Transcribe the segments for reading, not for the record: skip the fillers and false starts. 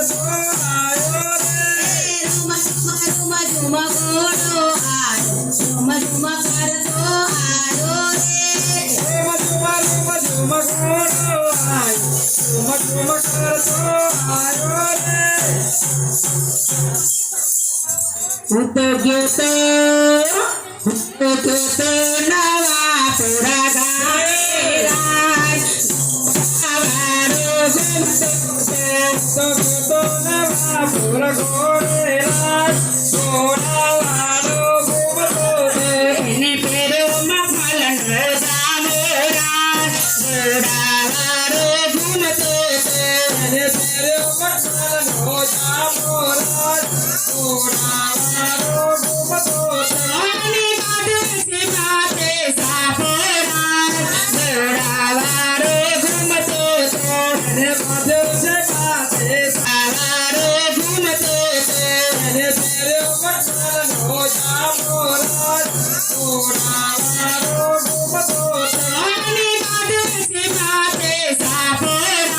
करतो आयो रे झुमा झुमा झुमा घोडो आयो झुमा झुमा करतो आयो रे झुमा झुमा झुमा झुमा घोडो आयो झुमा झुमा करतो आयो रे उत घेतो नवा पुरा गावे राज आवारो तो नवा पुरा घोडे राज घोडावारो घुमतो એને પેરોમાં ફાલનો જામોરાજ ઘોડાવાળો ઘૂમતો હતો એને પેરે મકરનો જામોરાજ ઘોડાવારો ઘુમતો આની બાજુ માથે સાપોરાજ ઘોડાવાળો ઘૂમતો હતો એને બાજુ છે માથે સાવારો ઘૂમતો હતો એને પેરે મકરનો જામોરાજ ઘોડાવારો ઘુમતો આની બાજુ માથે સાપોરાજ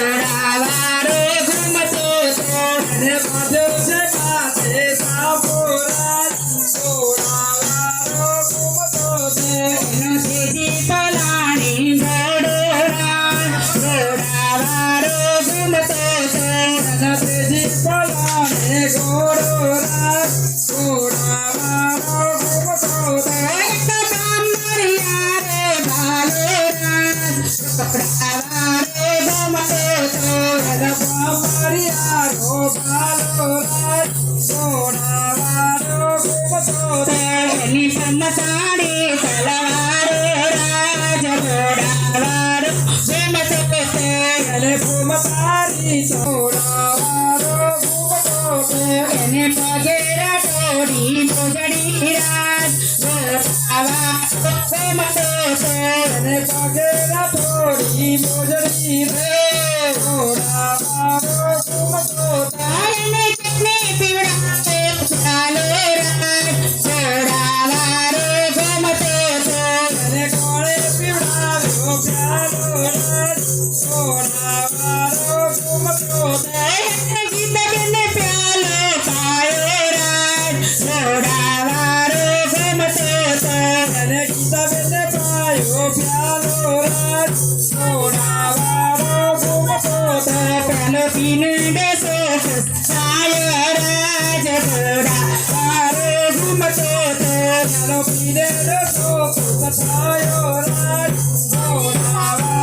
ઘોડાવાળો ઘૂમતો હતો એને બાજુ છે માથે સાપોરાજ ઘોડાવારો ઘુમતો એનો સીધી પલાણી ઘોડોરાજ ઘોડાવાળો ઘૂમતો હતો તેજી પલાણે ઘોડોરાજ ઘોડાવારો ઘુમતો એક કામરિયા રે ભાલોરાજ ઘોડાવાળો ઘૂમતો હતો મારિયારો ભાલોરાજ ઘોડાવારો ઘુમતો એની પમસાડી તલવારો રાજ ઘોડાવાળો ઘૂમતો હતો એને ભૂમતારી ઘોડાવારો ઘુમતો એને પગેરા તોડી પોજડી રાજ ઘોડાવાળો ઘૂમતો હતો એને પગેરા થોડી મોજડી રે ઘોડાવારો ઘુમતો એને ચટણી પીવડાવે ચાલોરાજ ઘોડાવાળો ઘૂમતો હતો એને કોળે પીવડાવ્યો પ્યાલોરાજ ઘોડાવારો ઘુમતો એને ગીતબેને પ્યાલો પાયો રાજ ઘોડાવાળો ઘૂમતો હતો એને ગીતાબેને પાયો પ્યાલોરાજ ઘોડાવારો ઘુમતો પ્યાલો પીને બેસો સાયો રાજ ઘોડાવાળો ઘૂમતો હતો ચાલો પીને રસો થયો રાજ ઘોડાવારો